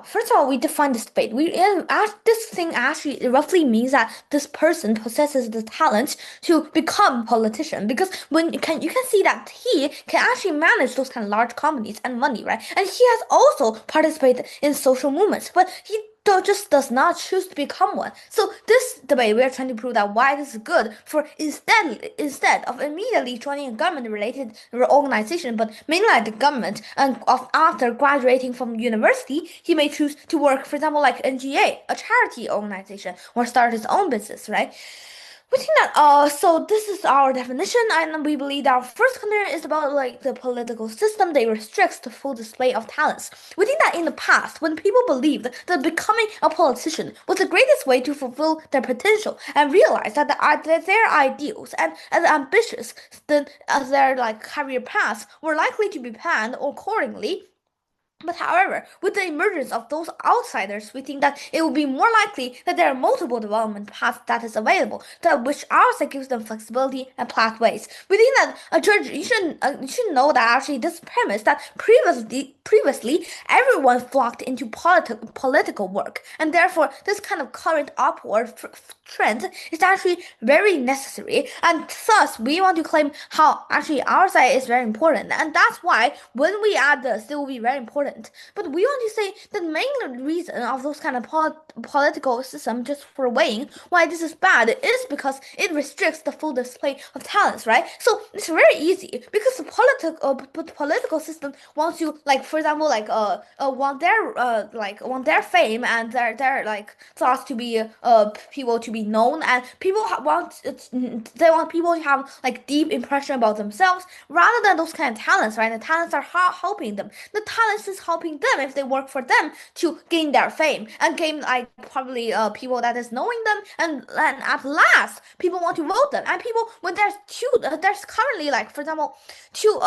First of all, we define this debate. This thing actually roughly means that this person possesses the talent to become politician because you can see that he can actually manage those kind of large companies and money, right? And he has also participated in social movements, but he just does not choose to become one. So this debate, we are trying to prove that why this is good for instead of immediately joining a government-related organization, but mainly like the government, and of after graduating from university, he may choose to work, for example, like NGA, a charity organization, or start his own business, right? We think that so this is our definition, and we believe that our first consideration is about like the political system that restricts the full display of talents. We think that in the past, when people believed that becoming a politician was the greatest way to fulfill their potential and realized that their ideals and as ambitious as their like career paths were likely to be planned accordingly. But however, with the emergence of those outsiders, we think that it will be more likely that there are multiple development paths that is available, that which also gives them flexibility and pathways. We think that a judge you should know that actually this premise that previously everyone flocked into political work, and therefore this kind of current upward trend is actually very necessary, and thus we want to claim how actually our side is very important, and that's why when we add this, it will be very important. But we want to say the main reason of those kind of political system just for weighing why this is bad is because it restricts the full display of talents, right? So it's very easy because the political system wants you, like for example, want their fame and their like thoughts to be people to be known, and they want people to have like deep impression about themselves rather than those kind of talents, right? The talents are helping them. The talents is helping them if they work for them to gain their fame and gain like probably people that is knowing them, and at last people want to vote them. And people, when there's currently like for example two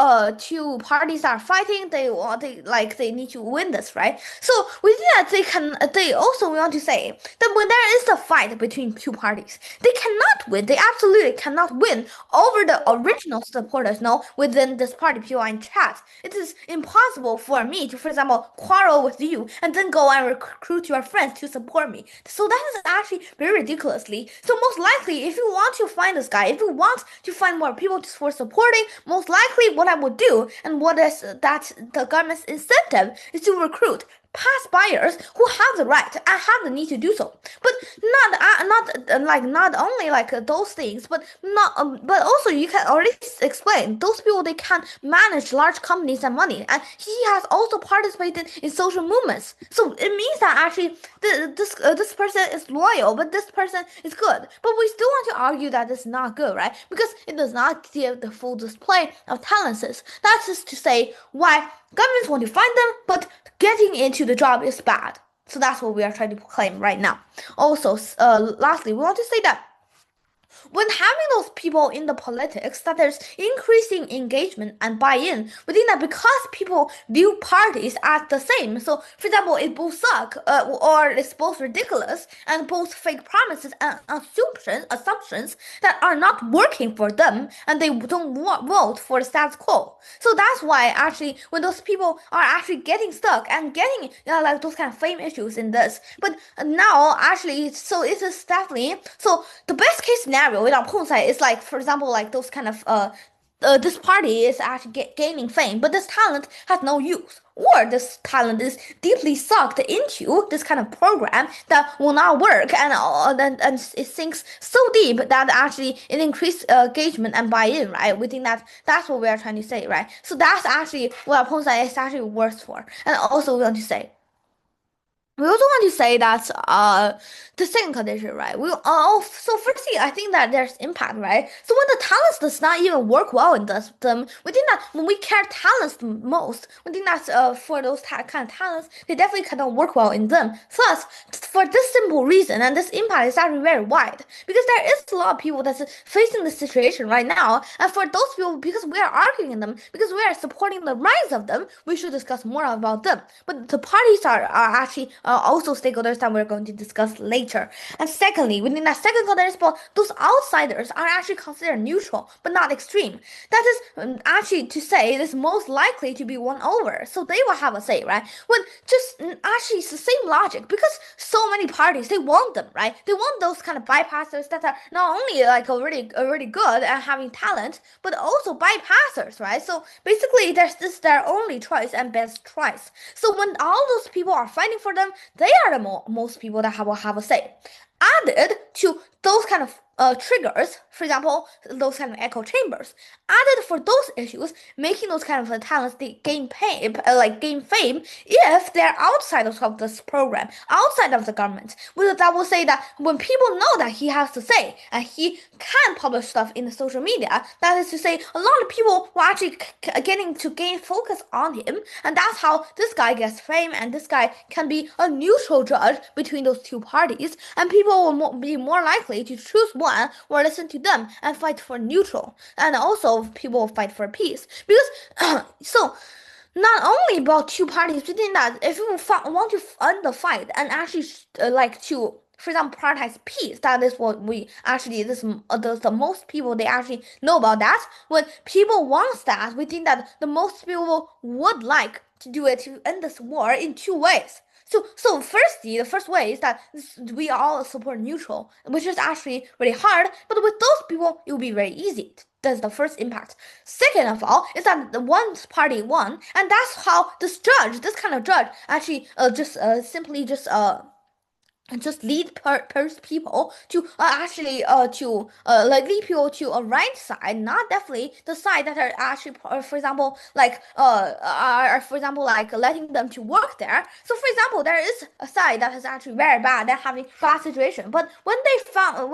parties that are fighting, they need to win this, right? So we think that they also want to say that when there is a fight between two parties, they cannot win. They absolutely cannot win over the original supporters. No, within this party, people are in chat. It is impossible for me to, for example, quarrel with you and then go and recruit your friends to support me. So that is actually very ridiculously. So most likely, if you want to find this guy, if you want to find more people for supporting, most likely what I would do and what is that the government's incentive is to recruit past buyers who have the right and have the need to do so, but not only like those things, but not but also you can already explain those people, they can manage large companies and money, and he has also participated in social movements. So it means that actually this person is loyal, but this person is good. But we still want to argue that it's not good, right? Because it does not give the full display of talents. That's just to say why governments want to find them, but getting into the job is bad. So that's what we are trying to claim right now. Also, lastly, we want to say that when having those people in the politics, that there's increasing engagement and buy-in within that, because people view parties as the same. So, for example, it both suck, or it's both ridiculous and both fake promises and assumptions that are not working for them, and they don't vote for the status quo. So that's why actually when those people are actually getting stuck and getting like those kind of fame issues in this, but now actually, so it is definitely so the best case scenario in our Pong side is like, for example, like those kind of this party is actually gaining fame, but this talent has no use, or this talent is deeply sucked into this kind of program that will not work, and it sinks so deep that actually it increases engagement and buy-in, right? We think that that's what we are trying to say, right? So that's actually what our Pong side is actually worth for, and also we want to say. We also want to say that the second condition, right? So firstly, I think that there's impact, right? So when the talents does not even work well in them, we think that when we care talents the most, we think that for those kind of talents, they definitely cannot work well in them. Thus, for this simple reason, and this impact is actually very wide because there is a lot of people that's facing this situation right now. And for those people, because we are arguing them, because we are supporting the rights of them, we should discuss more about them. But the parties are actually also stakeholders that we're going to discuss later. And secondly, within that second context, those outsiders are actually considered neutral but not extreme. That is actually to say it is most likely to be won over. So they will have a say, right? When just actually it's the same logic because so many parties they want them, right? They want those kind of bypassers that are not only like already good at having talent, but also bypassers, right? So basically, this is their only choice and best choice. So when all those people are fighting for them, they are the most people that will have a say. Added to those kind of triggers, for example, those kind of echo chambers, added for those issues, making those kind of talents they gain gain fame if they're outside of this program, outside of the government. That will say that when people know that he has to say and he can publish stuff in the social media, that is to say, a lot of people will actually getting to gain focus on him, and that's how this guy gets fame, and this guy can be a neutral judge between those two parties, and people will be more likely to choose one or listen to them and fight for neutral, and also people will fight for peace because so not only about two parties within that, if you want to end the fight and actually like to, for example, prioritize peace, that is what we actually the most people they actually know about that. When people want that, we think that the most people would like to do it to end this war in two ways. So firstly, the first way is that we all support neutral, which is actually really hard. But with those people, it will be very easy. That's the first impact. Second of all, is that the one party won, and that's how this judge, this kind of judge, actually just simply just lead people to actually to like lead people to a right side, not definitely the side that are actually for example like are for example like letting them to work there. So for example, there is a side that is actually very bad and having bad situation, but when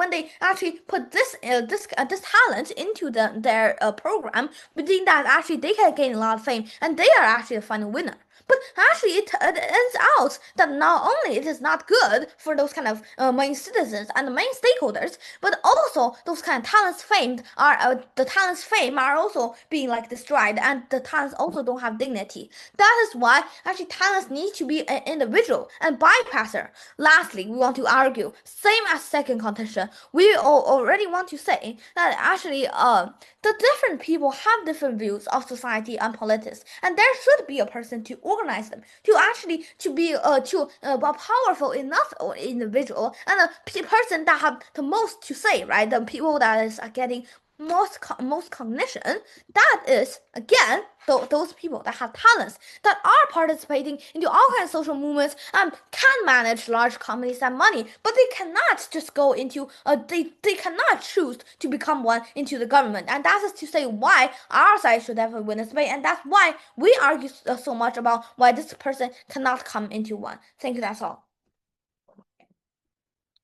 they actually put this talent into their program, within that actually they can gain a lot of fame and they are actually the final winner. But actually, it ends out that not only it is not good for those kind of main citizens and the main stakeholders, but also those kind of talents famed are the talents fame are also being like destroyed, and the talents also don't have dignity. That is why actually talents need to be an individual and bypasser. Lastly, we want to argue, same as second contention, we already want to say that actually the different people have different views of society and politics, and there should be a person to organize them, to actually to be a powerful enough individual and a person that have the most to say, right? The people that is getting most cognition, that is again those people that have talents that are participating into all kinds of social movements and can manage large companies and money, but they cannot just go into they cannot choose to become one into the government. And that is to say why our side should have a win this debate, and that's why we argue so much about why this person cannot come into one. Thank you, that's all.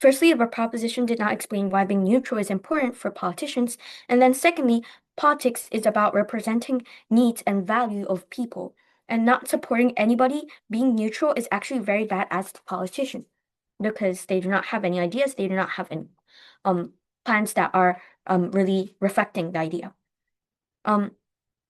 Firstly, the proposition did not explain why being neutral is important for politicians. And then secondly, politics is about representing needs and value of people. And not supporting anybody being neutral is actually very bad as a politician because they do not have any ideas, they do not have any plans that are really reflecting the idea.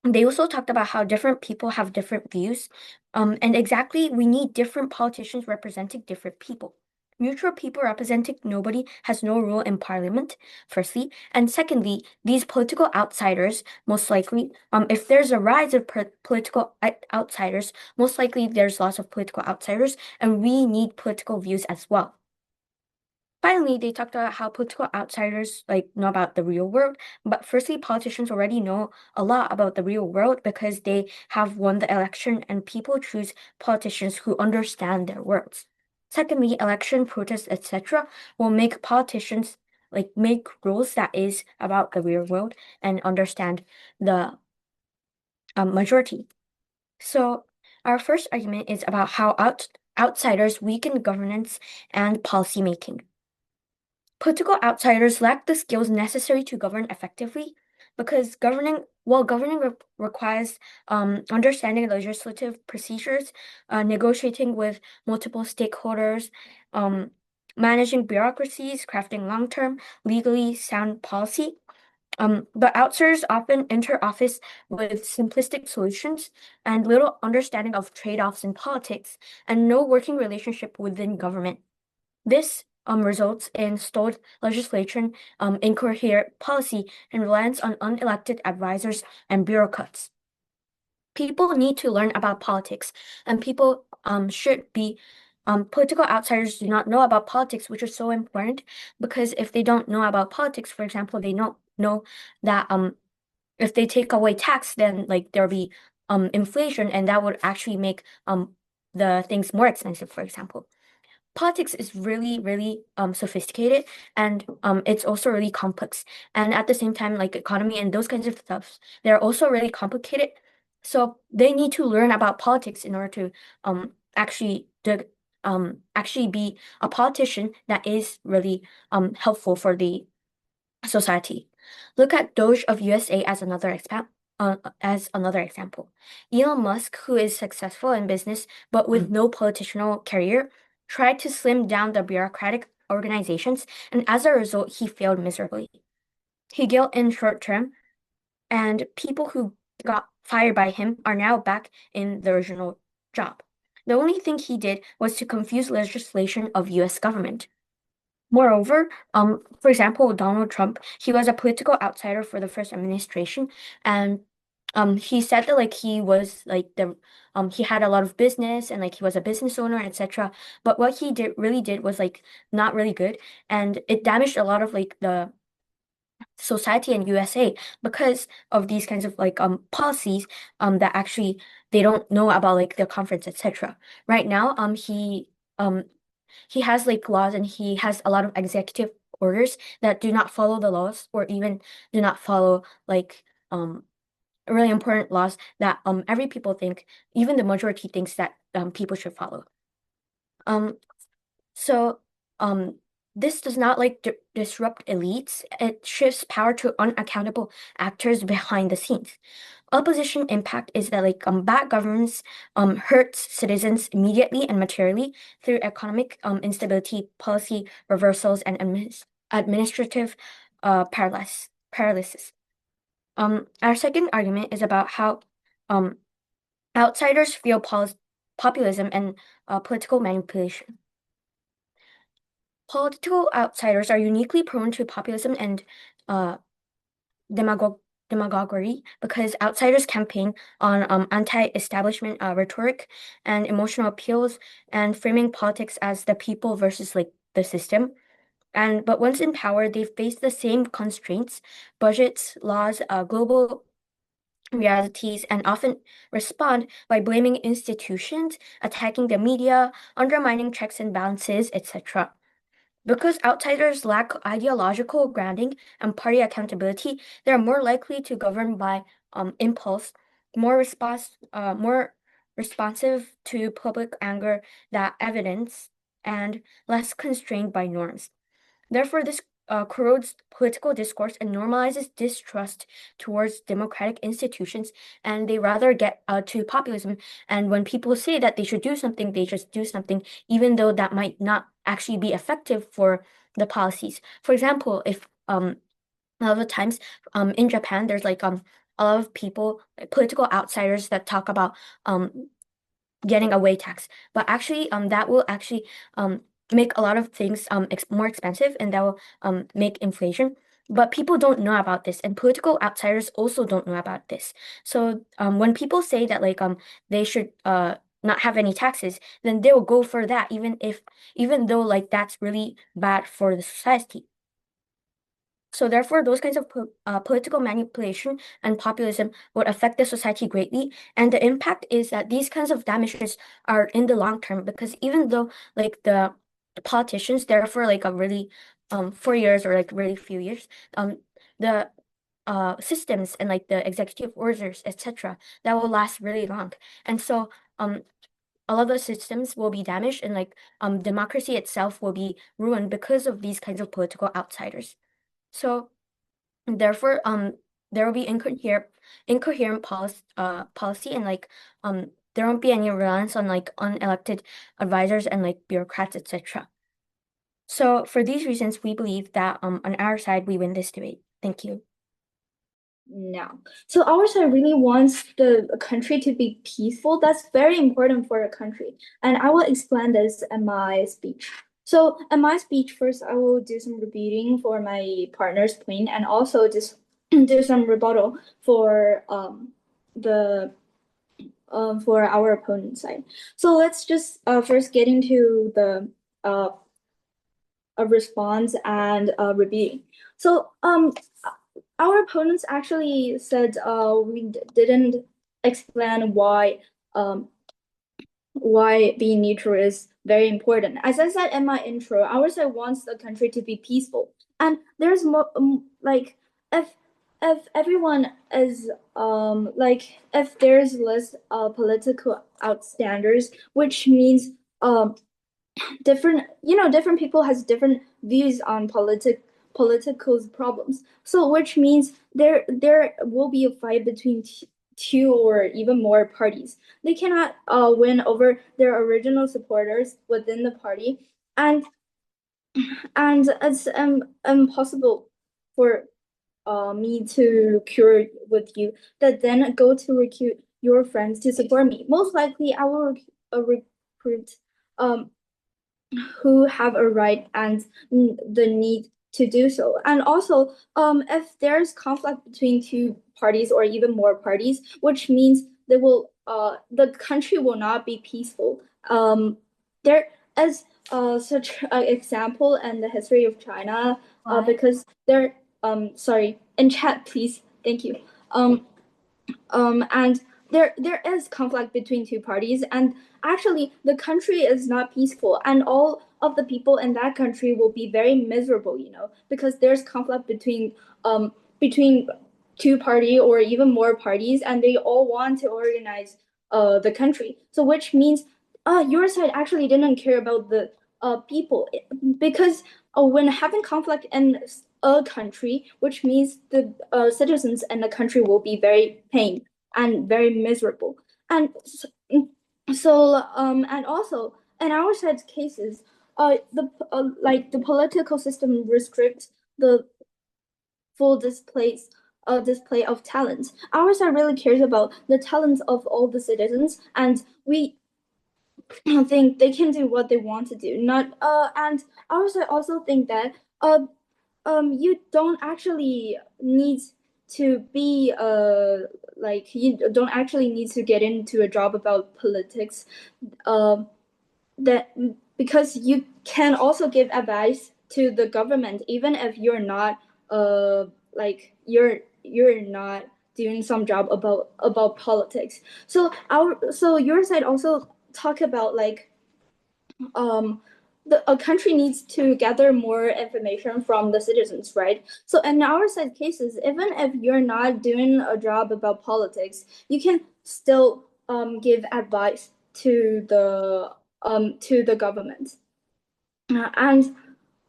They also talked about how different people have different views, and exactly we need different politicians representing different people. Neutral people representing nobody has no role in parliament, firstly. And secondly, these political outsiders, most likely, if there's a rise of political outsiders, most likely there's lots of political outsiders, and we need political views as well. Finally, they talked about how political outsiders know about the real world, but firstly, politicians already know a lot about the real world because they have won the election and people choose politicians who understand their worlds. Secondly, election protests, etc., will make politicians make rules that is about the real world and understand the majority. So our first argument is about how outsiders weaken governance and policymaking. Political outsiders lack the skills necessary to govern effectively. because governing requires understanding legislative procedures, negotiating with multiple stakeholders, um, managing bureaucracies, crafting long-term, legally sound policy. But outsiders often enter office with simplistic solutions and little understanding of trade-offs in politics and no working relationship within government. This results in stalled legislation, incoherent policy, and reliance on unelected advisors and bureaucrats. People need to learn about politics, and people should be political outsiders do not know about politics, which is so important because if they don't know about politics, for example, they don't know that if they take away tax, then like there'll be inflation, and that would actually make the things more expensive, for example. Politics is really, really sophisticated and it's also really complex. And at the same time, like economy and those kinds of stuff, they're also really complicated. So they need to learn about politics in order to actually be a politician that is really helpful for the society. Look at Doge of USA as another example. Elon Musk, who is successful in business but with no political career, tried to slim down the bureaucratic organizations, and as a result, he failed miserably. He gained in short term, and people who got fired by him are now back in the original job. The only thing he did was to confuse legislation of US government. Moreover, for example, Donald Trump, he was a political outsider for the first administration, and he said that like he was like the he had a lot of business and like he was a business owner, etc. But what he did was like not really good, and it damaged a lot of like the society in USA because of these kinds of like policies that actually they don't know about like the conference, etc. Right now, um he has like laws and he has a lot of executive orders that do not follow the laws or even do not follow like really important laws that every people think, even the majority thinks that people should follow. Um so um this does not like disrupt elites. It shifts power to unaccountable actors behind the scenes. Opposition impact is that like bad governance hurts citizens immediately and materially through economic instability, policy reversals, and administrative paralysis. Our second argument is about how um, outsiders feel populism and political manipulation. Political outsiders are uniquely prone to populism and uh, demagog demagoguery because outsiders campaign on anti-establishment rhetoric and emotional appeals and framing politics as the people versus like the system. And but once in power, they face the same constraints, budgets, laws, global realities, and often respond by blaming institutions, attacking the media, undermining checks and balances, etc. Because outsiders lack ideological grounding and party accountability, they are more likely to govern by impulse, more responsive to public anger that evidence, and less constrained by norms. Therefore, this corrodes political discourse and normalizes distrust towards democratic institutions, and they rather get to populism. And when people say that they should do something, they just do something, even though that might not actually be effective for the policies. For example, if a lot of the times in Japan, there's like a lot of people, political outsiders that talk about getting away tax, but actually that will actually make a lot of things more expensive and that will make inflation. But people don't know about this, and political outsiders also don't know about this. So when people say that like they should not have any taxes, then they will go for that, even though like that's really bad for the society. So therefore, those kinds of political manipulation and populism would affect the society greatly. And the impact is that these kinds of damages are in the long term because even though like the politicians, they're for like a really 4 years or like really few years, the systems and like the executive orders, etc., that will last really long. And so a lot of the systems will be damaged and like democracy itself will be ruined because of these kinds of political outsiders. So therefore, there will be incoherent policy and like there won't be any reliance on like unelected advisors and like bureaucrats, etc. So for these reasons, we believe that on our side we win this debate. Thank you. No. So our side really wants the country to be peaceful. That's very important for a country. And I will explain this in my speech. So in my speech, first I will do some repeating for my partner's point and also just do some rebuttal for the for our opponent's side. So let's just first get into the response and repeating. So our opponents actually said we didn't explain why being neutral is very important. As I said in my intro, our side wants the country to be peaceful, and there's more like if everyone is like if there's less political outstanders, which means different people has different views on political problems, so which means there will be a fight between two or even more parties. They cannot win over their original supporters within the party, and it's impossible for me to cure with you that then go to recruit your friends to support me. Most likely I will recruit who have a right and the need to do so. And also, if there's conflict between two parties or even more parties, which means the country will not be peaceful. There is such an example in the history of China, because sorry, in chat, please, thank you. And there is conflict between two parties, and actually the country is not peaceful, and all of the people in that country will be very miserable, because there's conflict between two party or even more parties, and they all want to organize the country. So which means your side actually didn't care about the people, because when having conflict in a country, which means the citizens in the country will be very pain and very miserable. And and also in our side's cases, the political system restricts the full display of talent. Our side really cares about the talents of all the citizens, and we think they can do what they want to do. Not and our side also think that you don't actually need to be you don't actually need to get into a job about politics, that because you can also give advice to the government even if you're not you're not doing some job about politics. So your side also talk about a country needs to gather more information from the citizens, right? So in our side cases, even if you're not doing a job about politics, you can still give advice to the government. And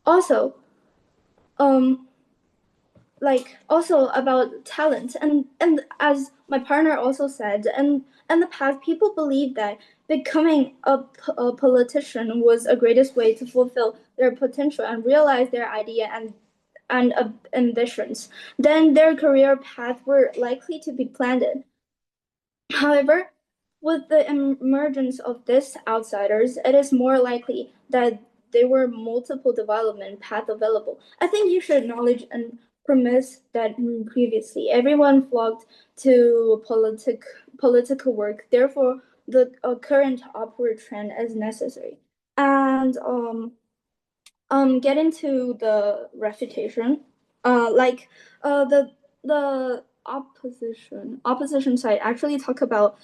also also about talent, and as my partner also said, and in the past people believe that becoming a politician was a greatest way to fulfill their potential and realize their idea and ambitions. Then their career path were likely to be planned. However, with the emergence of these outsiders, it is more likely that there were multiple development paths available. I think you should acknowledge and premise that previously everyone flocked to political work. Therefore, the current upward trend is necessary. And get into the refutation. Like the opposition side actually talk about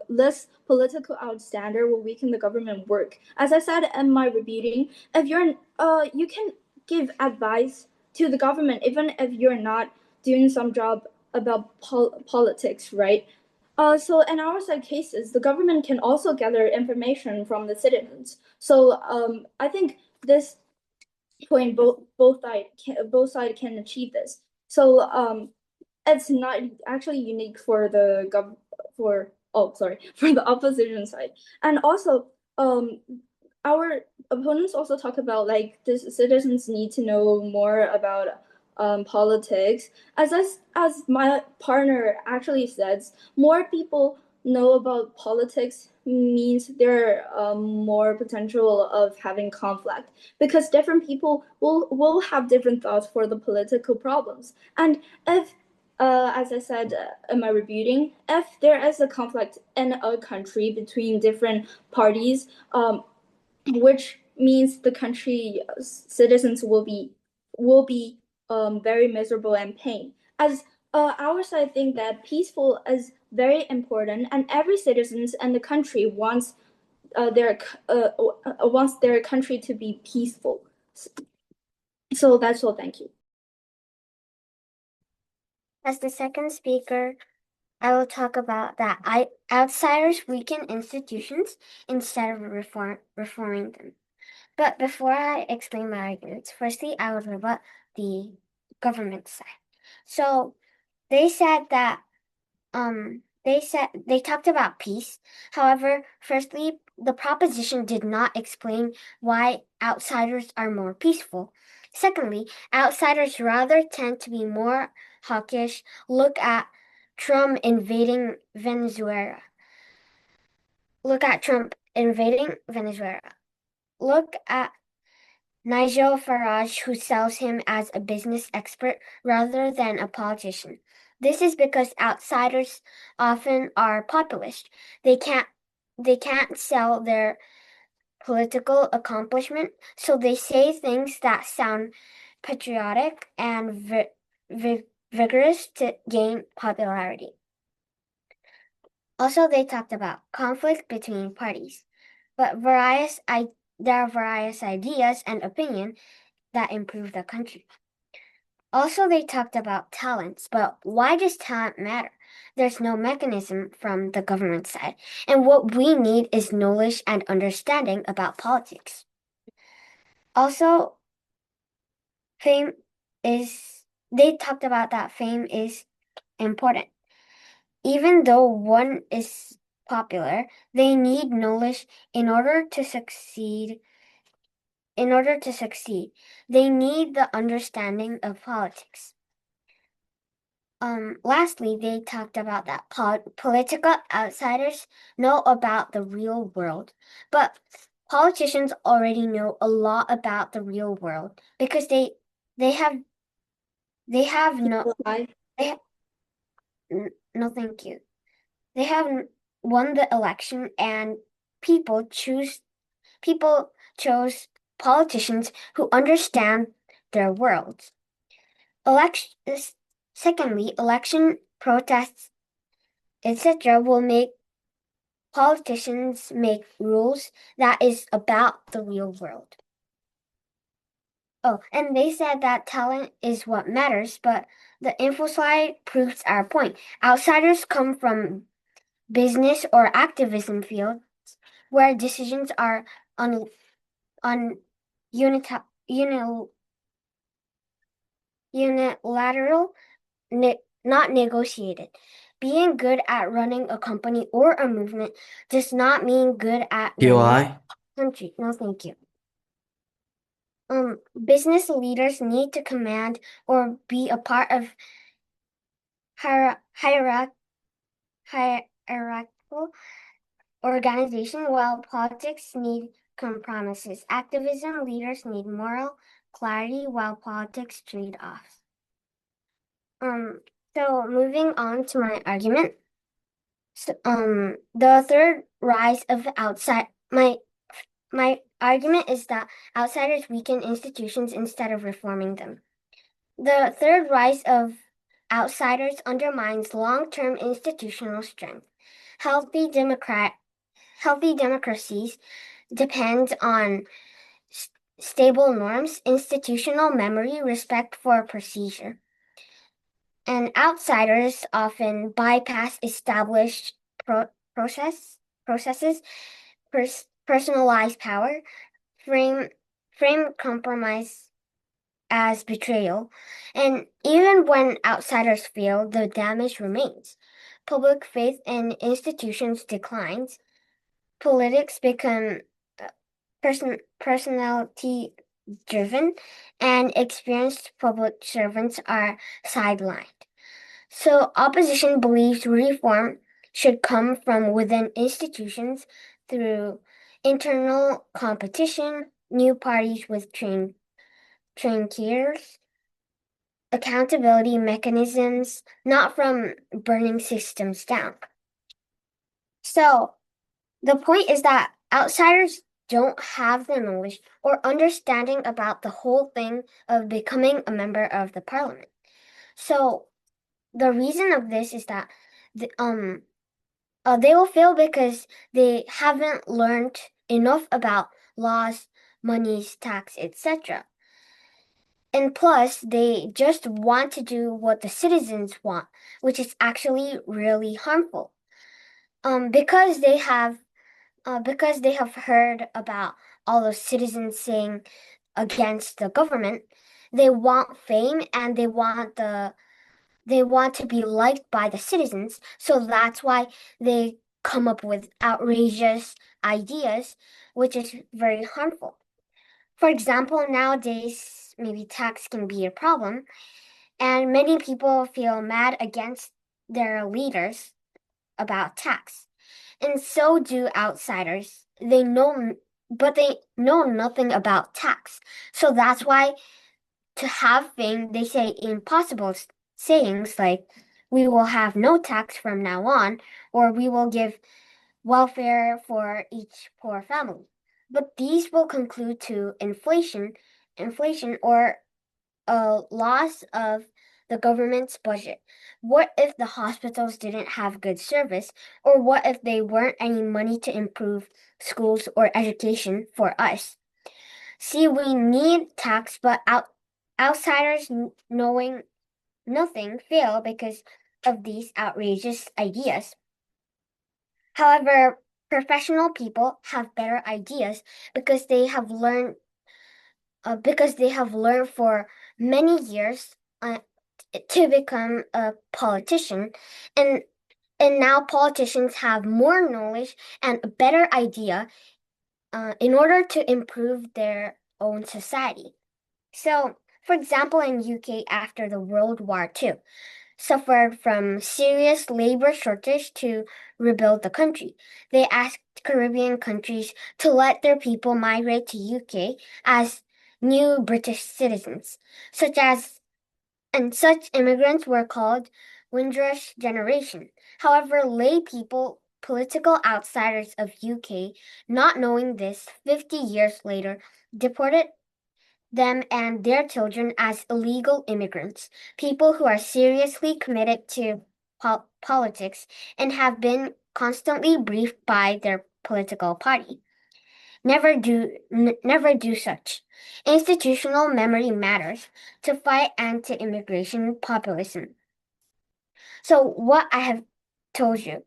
less political outstander will weaken the government work. As I said in my repeating, if you're you can give advice to the government even if you're not doing some job about politics, right? So in our side cases, the government can also gather information from the citizens. So I think this point both side can achieve this. So it's not actually unique for the for the opposition side. And also our opponents also talk about like this citizens need to know more about politics. As my partner actually says, more people know about politics means there more potential of having conflict, because different people will have different thoughts for the political problems. And if as I said in my rebuting, if there is a conflict in a country between different parties, which means the country citizens will be very miserable and pain. As our side think that peaceful is very important, and every citizens and the country wants their country to be peaceful. So that's all. Thank you. As the second speaker, I will talk about that outsiders weaken institutions instead of reforming them. But before I explain my arguments, firstly, I will rebut the government side. So they said that they talked about peace. However, firstly, the proposition did not explain why outsiders are more peaceful. Secondly, outsiders rather tend to be more hawkish. Look at Trump invading Venezuela. Look at Trump invading Venezuela. Look at Nigel Farage, who sells him as a business expert rather than a politician. This is because outsiders often are populist. They can't sell their political accomplishment, so they say things that sound patriotic and vigorous to gain popularity. Also, they talked about conflict between parties, but there are various ideas and opinions that improve the country. Also, they talked about talents, but why does talent matter? There's no mechanism from the government side, and what we need is knowledge and understanding about politics. Also, they talked about that fame is important. Even though one is popular, they need knowledge in order to succeed. They need the understanding of politics. Lastly, they talked about that political outsiders know about the real world, but politicians already know a lot about the real world because they have they have no thank you. They have won the election and people chose politicians who understand their worlds. Secondly, election protests, etc., will make politicians make rules that is about the real world. Oh, and they said that talent is what matters, but the info slide proves our point. Outsiders come from business or activism fields where decisions are unilateral, not negotiated. Being good at running a company or a movement does not mean good at running a country. No, thank you. Business leaders need to command or be a part of hierarchical organization, while politics need compromises. Activism leaders need moral clarity, while politics trade-offs. So moving on to my argument. So, the third rise of my argument is that outsiders weaken institutions instead of reforming them. The third rise of outsiders undermines long-term institutional strength. Healthy democracies depend on stable norms, institutional memory, respect for procedure. And outsiders often bypass established processes, personalize power, frame compromise as betrayal, and even when outsiders fail, the damage remains. Public faith in institutions declines, politics become personality driven, and experienced public servants are sidelined. So, opposition believes reform should come from within institutions through internal competition, new parties with trained tiers, accountability mechanisms, not from burning systems down. So, the point is that outsiders don't have the knowledge or understanding about the whole thing of becoming a member of the parliament. So, the reason of this is that the, they will fail because they haven't learned enough about laws, monies, tax, etc. And plus, they just want to do what the citizens want, which is actually really harmful. Because they have heard about all the citizens saying against the government, they want fame and they want to be liked by the citizens. So that's why they come up with outrageous ideas, which is very harmful. For example, nowadays, maybe tax can be a problem, and many people feel mad against their leaders about tax. And so do outsiders. But they know nothing about tax. So that's why to have fame, they say impossible sayings like, we will have no tax from now on, or we will give welfare for each poor family. But these will conclude to inflation or a loss of the government's budget. What if the hospitals didn't have good service, or what if there weren't any money to improve schools or education for us? See, we need tax, but outsiders knowing nothing fail because of these outrageous ideas. However, professional people have better ideas because they have learned for many years to become a politician, and now politicians have more knowledge and a better idea in order to improve their own society. So, for example, in UK after the World War II, suffered from serious labor shortage to rebuild the country. They asked Caribbean countries to let their people migrate to UK as new British citizens, and such immigrants were called Windrush generation. However, lay people, political outsiders of UK, not knowing this 50 years later, deported them and their children as illegal immigrants, people who are seriously committed to politics and have been constantly briefed by their political party. Never do such. Institutional memory matters to fight anti-immigration populism. So what I have told you,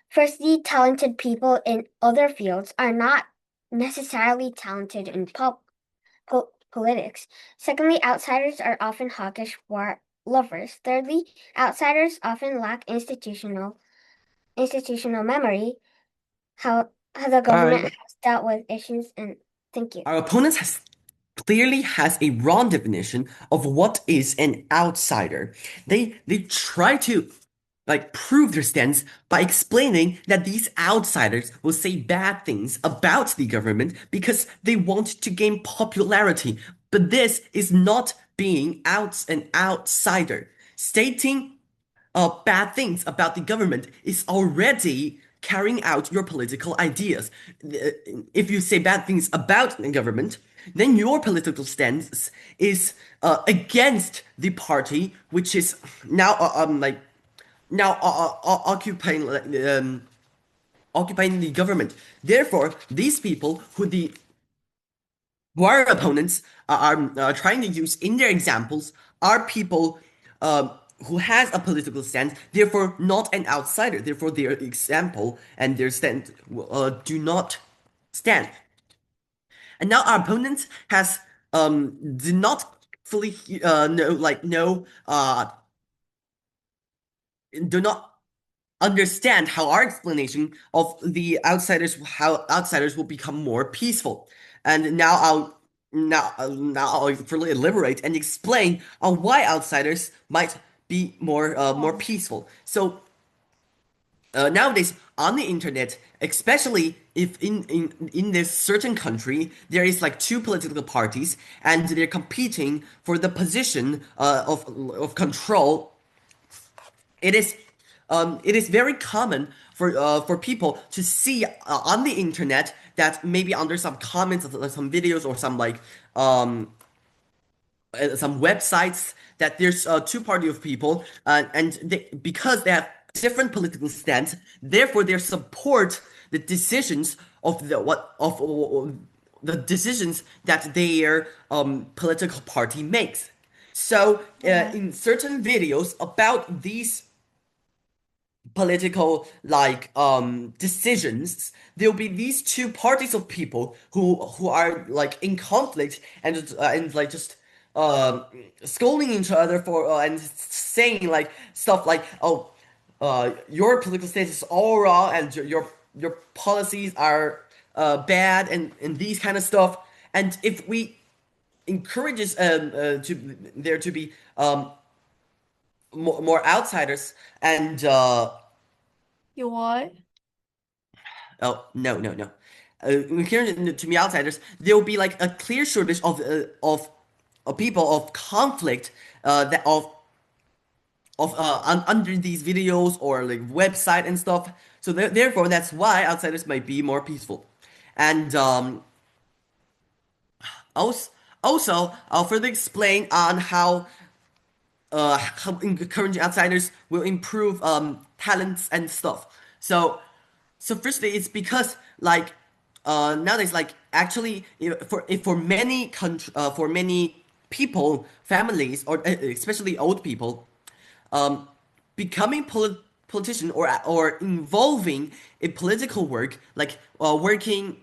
firstly, talented people in other fields are not necessarily talented in politics. Secondly, outsiders are often hawkish war lovers. Thirdly, outsiders often lack institutional memory, how the government has dealt with issues, and thank you. Our opponent clearly has a wrong definition of what is an outsider. They try to prove their stance by explaining that these outsiders will say bad things about the government because they want to gain popularity. But this is not being an outsider. Stating bad things about the government is already carrying out your political ideas. If you say bad things about the government, then your political stance is against the party which is now occupying the government. Therefore, these people who our opponents are trying to use in their examples are people who has a political stance, therefore not an outsider. Therefore, their example and their stand do not stand. And now our opponent has did not fully know do not understand how our explanation of the outsiders how outsiders will become more peaceful. And now I'll further elaborate and explain on why outsiders might be more peaceful. So nowadays on the internet, especially if in this certain country there is like two political parties and they're competing for the position of control, it is very common for people to see on the internet that maybe under some comments of some videos or some websites that there's a two party of people and because they have different political stance, therefore they support the decisions of the decisions that their political party makes. So in certain videos about these political decisions, there'll be these two parties of people who are like in conflict and like just scolding each other for and saying like stuff like, oh, your political stance is all wrong and your policies are bad and these kind of stuff. And if we encourages to there to be more outsiders and You what? oh, no, no, no. Here to me, outsiders, there will be like a clear shortage of people of conflict that under these videos or like website and stuff. So therefore, that's why outsiders might be more peaceful. And also, I'll further explain on how encouraging outsiders will improve talents and stuff. So firstly, it's because like nowadays, like actually, if for many people, families, or especially old people, um, becoming politician or involving in political work, like working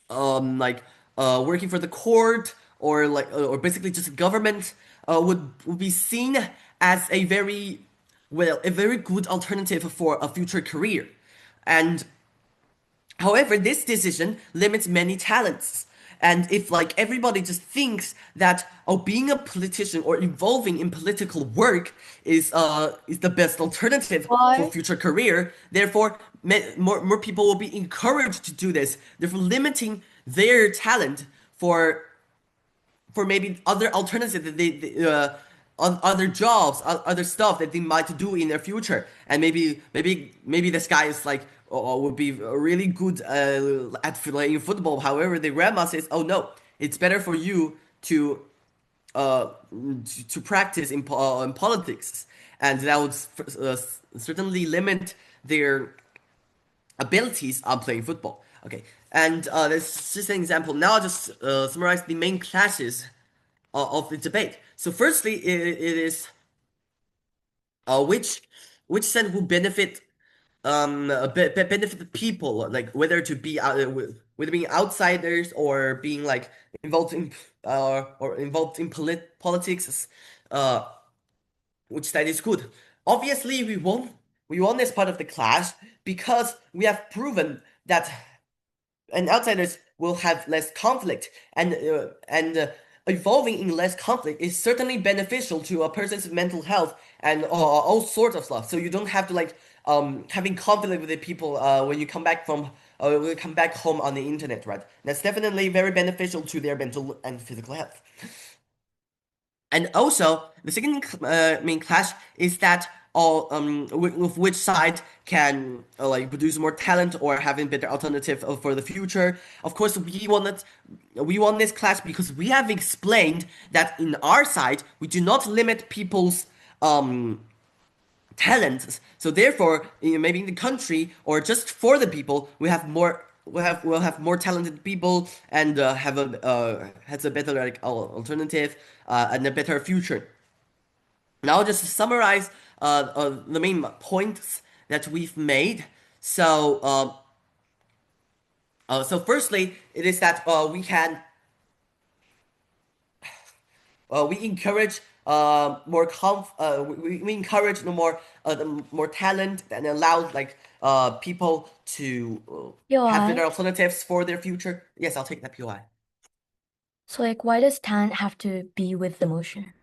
for the court or basically just government would be seen as a very good alternative for a future career. And however, this decision limits many talents. And if like everybody just thinks that being a politician or involving in political work is the best alternative for Why? future career, therefore more people will be encouraged to do this. Therefore, limiting their talent for maybe other alternatives that other jobs, other stuff that they might do in their future, and maybe this guy is like would be really good at playing football. However, the grandma says, "Oh no, it's better for you uh, to practice in politics," and that would certainly limit their abilities on playing football. Okay, and that's just an example. Now I'll just summarize the main classes of the debate. So firstly, it is which side will benefit benefit the people, like whether to be whether being outsiders or being like involved in or involved in politics, uh, which side is good. Obviously, we won this part of the class because we have proven that and outsiders will have less conflict and evolving in less conflict is certainly beneficial to a person's mental health and all sorts of stuff. So you don't have to like having conflict with the people when you come back when you come back home on the internet, right? That's definitely very beneficial to their mental and physical health. And also, the second main clash is that with which side can like produce more talent or having better alternative for the future. Of course, we want this clash because we have explained that in our side we do not limit people's talents. So therefore, maybe in the country or just for the people, we'll have more talented people and has a better like alternative and a better future. Now, just to summarize the main points that we've made. So firstly, it is that we encourage we encourage the more talent and allow like people to have better POI. alternatives for their future. Yes, I'll take that POI. So like, why does talent have to be with the motion?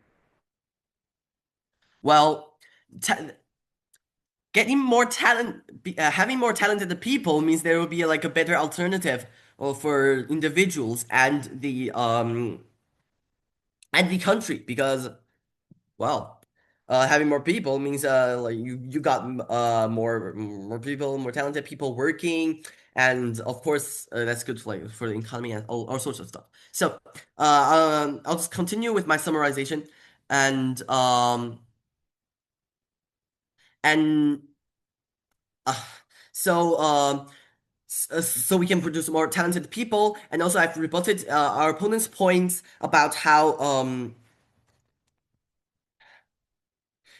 Well, ta getting more talent, having more talented people means there will be like a better alternative for individuals and the country because well, having more people means like you got more people, more talented people working, and of course that's good for like for the economy and all sorts of stuff. So I'll just continue with my summarization and and uh, so so we can produce more talented people, and also I've rebutted our opponent's points about how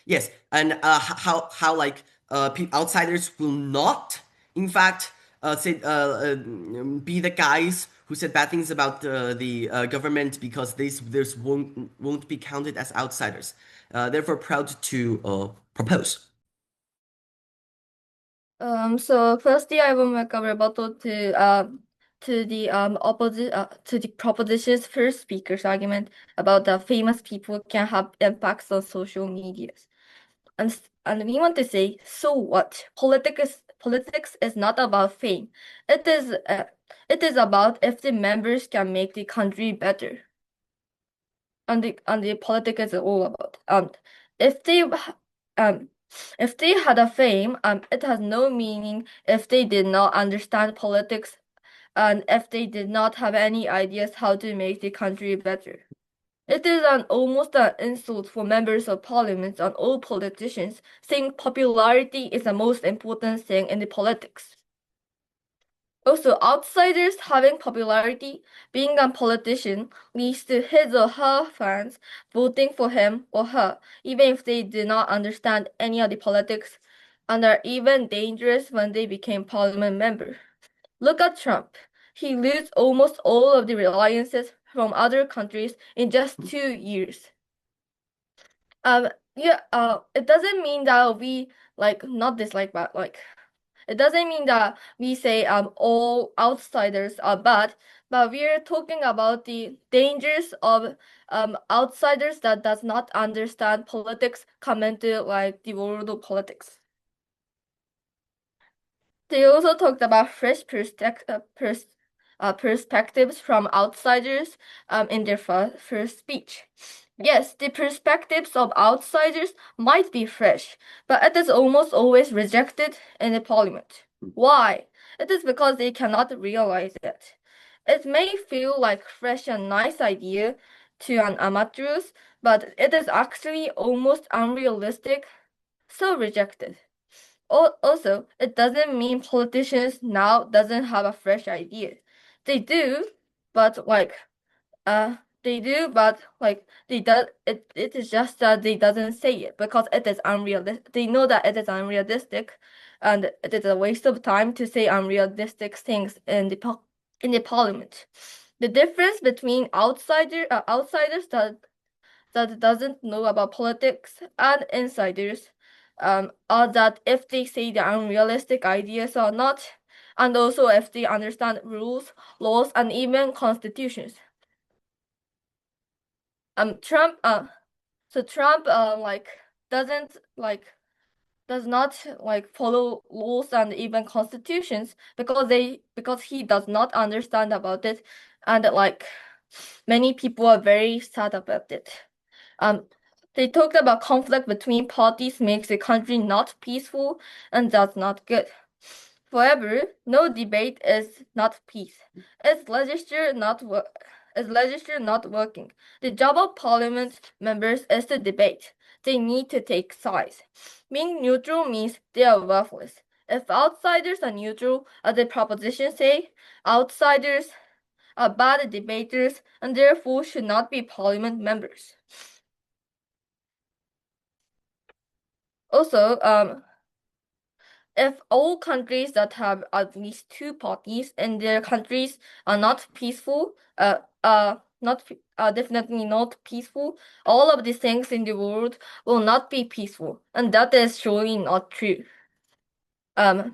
yes, and how like pe outsiders will not, in fact, be the guys who said bad things about the government because this won't be counted as outsiders. Therefore, proud to propose. So firstly, I will make a rebuttal to the to the proposition's first speaker's argument about the famous people can have impacts on social medias. And we want to say, so what? Politics is not about fame. It is about if the members can make the country better. And the politics is all about. If they um if they had a fame, it has no meaning if they did not understand politics and if they did not have any ideas how to make the country better. It is almost an insult for members of parliament and all politicians, saying popularity is the most important thing in the politics. Also, outsiders having popularity, being a politician, leads to his or her fans voting for him or her, even if they do not understand any of the politics, and are even dangerous when they became parliament member. Look at Trump. He loses almost all of the alliances from other countries in just 2 years. It doesn't mean that we like not dislike, but like it doesn't mean that we say all outsiders are bad, but we're talking about the dangers of outsiders that does not understand politics come into like the world of politics. They also talked about fresh perspectives from outsiders in their first speech. Yes, the perspectives of outsiders might be fresh, but it is almost always rejected in the parliament. Why? It is because they cannot realize it. It may feel like fresh and nice idea to an amateur, but it is actually almost unrealistic, so rejected. Also, it doesn't mean politicians now doesn't have a fresh idea. They do, but they does it is just that they doesn't say it because it is unrealistic. They know that it is unrealistic, and it is a waste of time to say unrealistic things in the parliament. The difference between outsiders that doesn't know about politics and insiders are that if they say the unrealistic ideas or not, and also if they understand rules, laws, and even constitutions. Trump Trump doesn't does not like follow laws and even constitutions because he does not understand about it, and like many people are very sad about it. They talked about conflict between parties makes the country not peaceful, and that's not good. However, no debate is not peace. Is legislature not working? The job of parliament members is to debate. They need to take sides. Being neutral means they are worthless. If outsiders are neutral, as the proposition say, outsiders are bad debaters and therefore should not be parliament members. Also, if all countries that have at least two parties and their countries are not peaceful, definitely not peaceful. All of the things in the world will not be peaceful, and that is surely not true. Uh,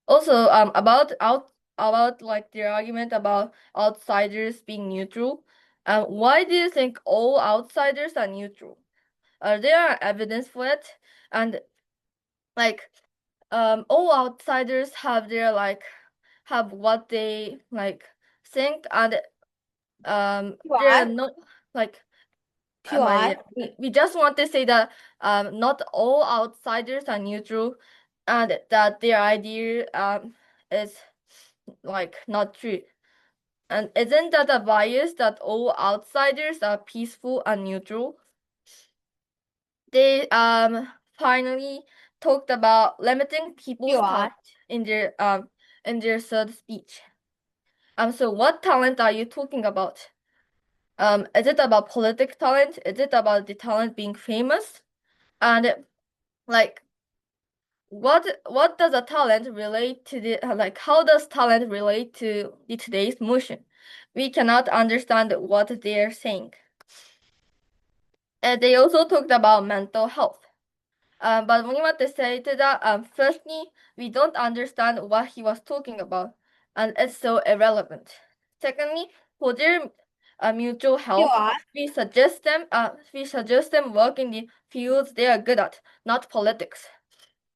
Also, about like the argument about outsiders being neutral. Why do you think all outsiders are neutral? There are evidence for it, and like all outsiders have their have what they think, and there are no like QI. we just want to say that not all outsiders are neutral, and that their idea is not true. And isn't that a bias that all outsiders are peaceful and neutral? They finally talked about limiting people's talent in their third speech. So what talent are you talking about? Is it about politic talent? Is it about the talent being famous? And like what does a talent relate to the how does talent relate to the today's motion? We cannot understand what they are saying. And they also talked about mental health. But we want to say to that, firstly, we don't understand what he was talking about, and it's so irrelevant. Secondly, for their mutual health, we suggest them work in the fields they are good at, not politics.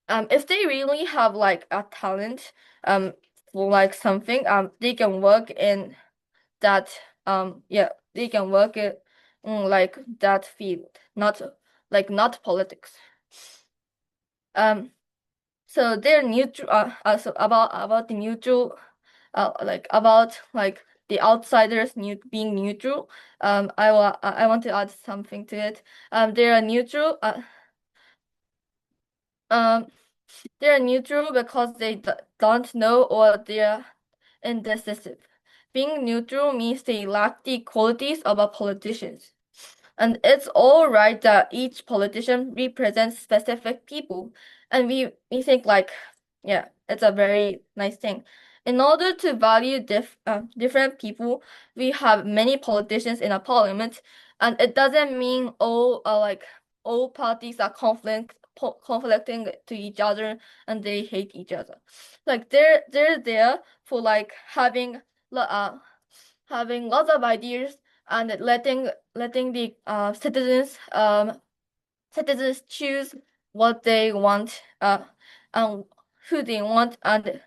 If they really have like a talent for like something, they can work in that they can work in like that field, not politics. So they're neutral. So about the neutral, about the outsiders being neutral. I want to add something to it. They are neutral. They are neutral because they don't know or they're indecisive. Being neutral means they lack the qualities of a politician. And it's all right that each politician represents specific people. And we think it's a very nice thing. In order to value different people, we have many politicians in a parliament, and it doesn't mean all parties are conflicting to each other and they hate each other. Like they're there for having lots of ideas and letting the citizens choose what they want and who they want and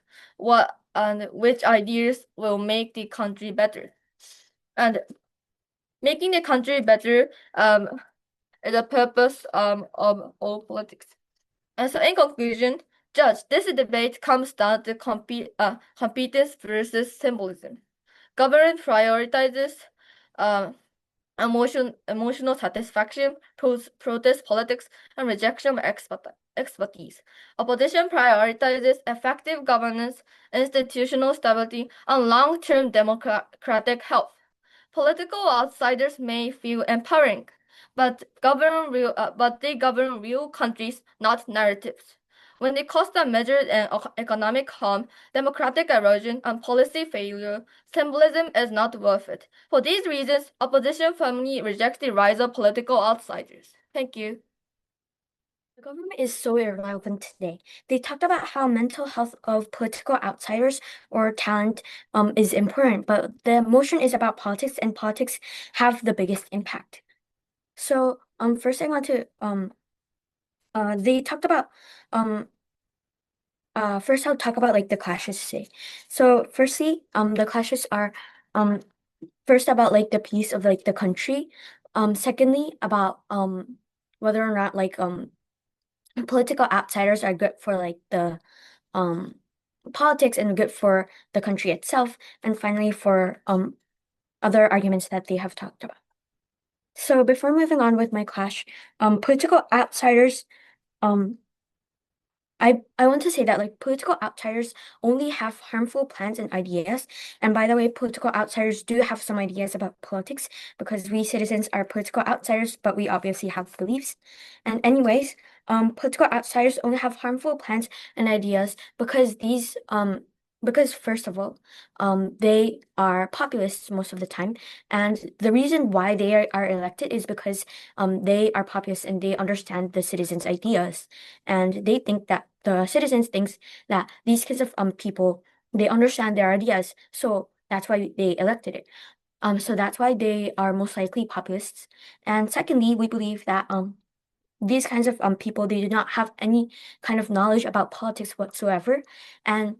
which ideas will make the country better. And making the country better is a purpose of all politics. And so in conclusion, Judge, this debate comes down to competence versus symbolism. Government prioritizes emotional satisfaction, protest politics, and rejection of expertise. Opposition prioritizes effective governance, institutional stability, and long-term democratic health. Political outsiders may feel empowering, but they govern real countries, not narratives. When the costs are measured in economic harm, democratic erosion, and policy failure, symbolism is not worth it. For these reasons, opposition firmly rejects the rise of political outsiders. Thank you. The government is so irrelevant today. They talked about how mental health of political outsiders or talent is important, but the motion is about politics, and politics have the biggest impact. So first I want to they talked about first I'll talk about like the clashes today. So firstly, the clashes are first about like the peace of like the country. Secondly, about whether or not like political outsiders are good for like the politics and good for the country itself, and finally for other arguments that they have talked about. So before moving on with my clash, political outsiders, I want to say that like political outsiders only have harmful plans and ideas. And by the way, political outsiders do have some ideas about politics because we citizens are political outsiders, but we obviously have beliefs. And anyways, political outsiders only have harmful plans and ideas because these because first of all, they are populists most of the time, and the reason why they are elected is because they are populists and they understand the citizens' ideas, and they think that the citizens thinks that these kinds of people they understand their ideas, so that's why they elected it. So that's why they are most likely populists. And secondly, we believe that these kinds of people they do not have any kind of knowledge about politics whatsoever, and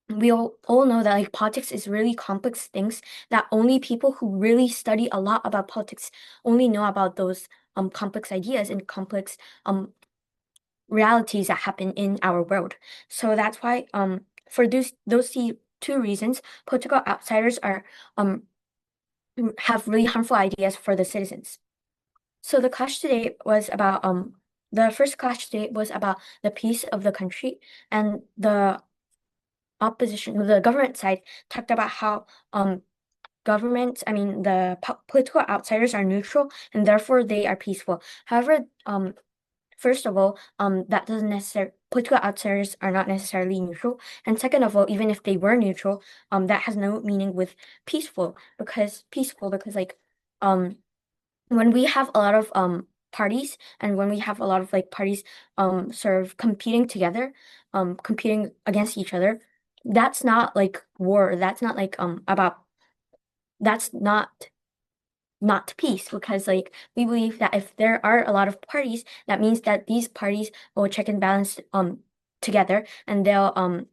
we all know that like politics is really complex things that only people who really study a lot about politics only know about those complex ideas and complex realities that happen in our world. So that's why for those two reasons, political outsiders are have really harmful ideas for the citizens. So the first clash today was about the peace of the country, and the government side talked about how political outsiders are neutral and therefore they are peaceful. However, first of all, that doesn't necessarily political outsiders are not necessarily neutral. And second of all, even if they were neutral, that has no meaning with peaceful because like when we have a lot of parties and when we have a lot of like parties sort of competing together, competing against each other, that's not like war. That's not like that's not peace because like we believe that if there are a lot of parties, that means that these parties will check and balance together and they'll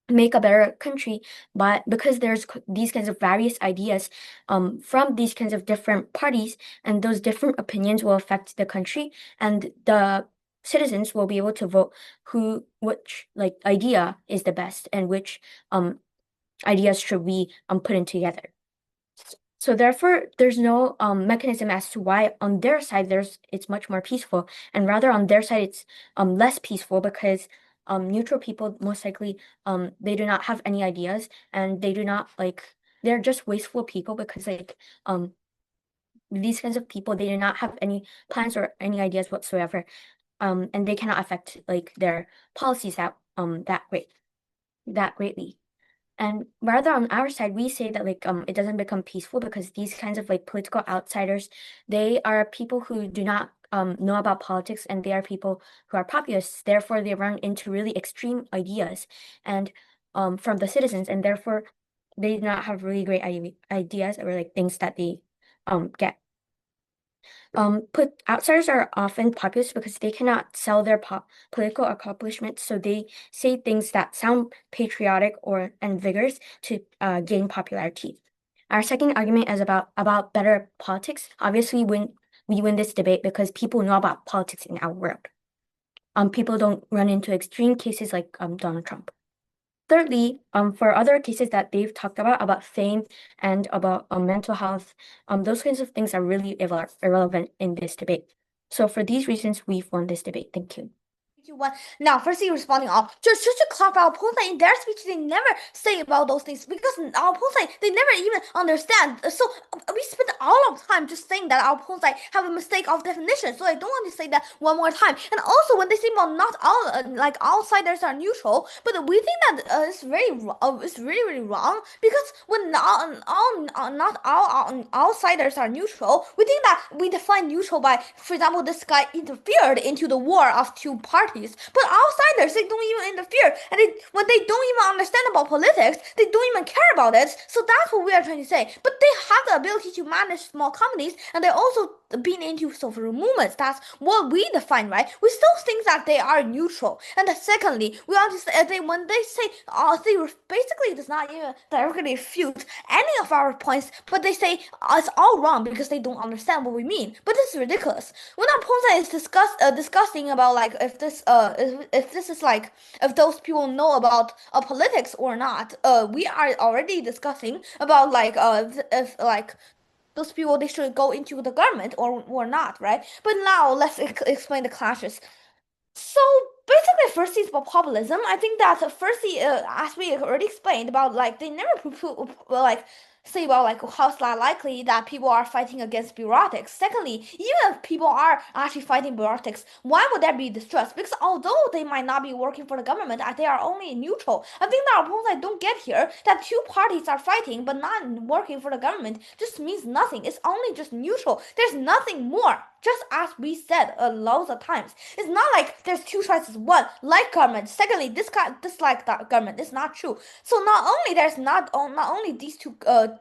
make a better country. But because there's these kinds of various ideas from these kinds of different parties, and those different opinions will affect the country, and the citizens will be able to vote which like idea is the best and which ideas should we put in together. So therefore, there's no mechanism as to why on their side it's much more peaceful, and rather on their side it's less peaceful because neutral people most likely they do not have any ideas and they do not like they're just wasteful people because like these kinds of people they do not have any plans or any ideas whatsoever, and they cannot affect like their policies that greatly. And rather on our side, we say that like it doesn't become peaceful because these kinds of like political outsiders, they are people who do not know about politics and they are people who are populists. Therefore, they run into really extreme ideas and from the citizens, and therefore they do not have really great ideas or like things that they get. Outsiders are often populist because they cannot sell their political accomplishments, so they say things that sound patriotic and vigorous to gain popularity. Our second argument is about better politics. Obviously, we win this debate because people know about politics in our world. People don't run into extreme cases like Donald Trump. Thirdly, for other cases that they've talked about fame and about mental health, those kinds of things are really irrelevant in this debate. So for these reasons, we've won this debate. Thank you. One. Now, firstly, responding all, just to clarify, our opponents in their speech, they never say about those things because our opponents they never even understand. So we spend all of time just saying that our opponents have a mistake of definition. So I don't want to say that one more time. And also, when they say about not all like outsiders are neutral, but we think that it's really wrong because when not all outsiders are neutral, we think that we define neutral by, for example, this guy interfered into the war of two parties. But outsiders, they don't even interfere, and when they don't even understand about politics, they don't even care about it. So that's what we are trying to say. But they have the ability to manage small companies, and they also been into social movements. That's what we define, right? We still think that they are neutral. And secondly, we understand when they say they basically does not even directly refute any of our points, but they say it's all wrong because they don't understand what we mean. But this is ridiculous. When our opponent is discussing about like if this is like if those people know about politics or not, we are already discussing about like if like those people they should go into the government or not, right? But now let's explain the clashes. So basically, firstly, it's about populism. I think that firstly, as we already explained about like they never like say about like how it's not likely that people are fighting against bureaucrats. Secondly, even if people are actually fighting bureaucrats, why would there be distrust? Because although they might not be working for the government, they are only neutral. I think that opponents don't get here that two parties are fighting but not working for the government just means nothing. It's only just neutral. There's nothing more. Just as we said loads of times, it's not like there's two choices. One, like government. Secondly, this guy dislike that government. It's not true. So not only there's not only these two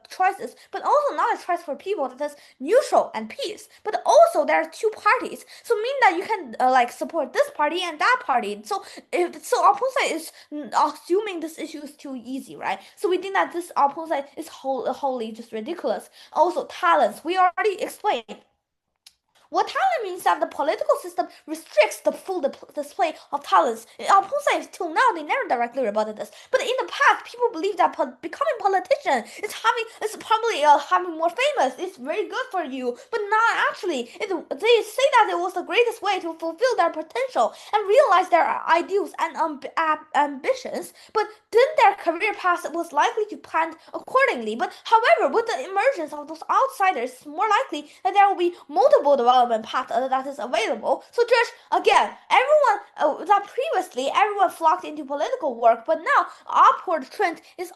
choices, but also not a choice for people that is neutral and peace. But also there are two parties. So mean that you can like support this party and that party. So opposite is assuming this issue is too easy, right? So we think that this opposite is wholly just ridiculous. Also talents. We already explained. What talent means that the political system restricts the full display of talents. Opponents till now they never directly rebutted this, but in the past people believe that becoming politician is probably having more famous. It's very good for you, but not actually. They say that it was the greatest way to fulfill their potential and realize their ideals and ambitions. But then their career path was likely to plan accordingly. But however, with the emergence of those outsiders, it's more likely that there will be multiple development paths that is available. So just again, that previously everyone flocked into political work, but now upward trend is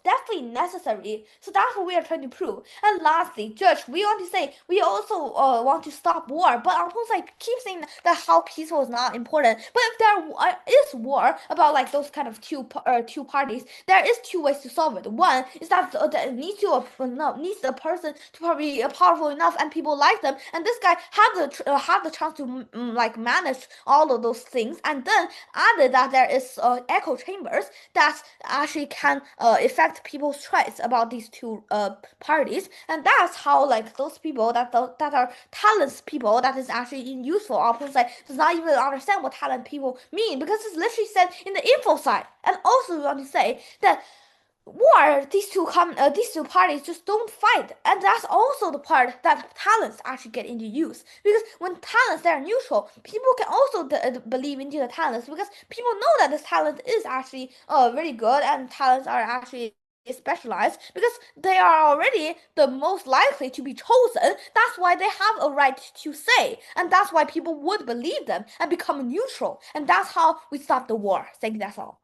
definitely necessary. So that's what we are trying to prove. And lastly, Judge, we want to say we also want to stop war, but opponents like keep saying that how peaceful is not important. But if there is war about like those kind of two parties, there is two ways to solve it. One is that needs the person to probably powerful enough and people like them, and this guy had the chance to like manage all of those things, and then added that there is echo chambers that actually can affect people's choice about these two parties, and that's how like those people that are talents people that is actually useful opposite does not even understand what talent people mean, because it's literally said in the info side. And also we want to say that war, these two parties just don't fight, and that's also the part that talents actually get into use, because when talents they are neutral, people can also believe into the talents, because people know that this talent is actually very good, and talents are actually specialized because they are already the most likely to be chosen. That's why they have a right to say, and that's why people would believe them and become neutral, and that's how we stop the war. Thank you. That's all.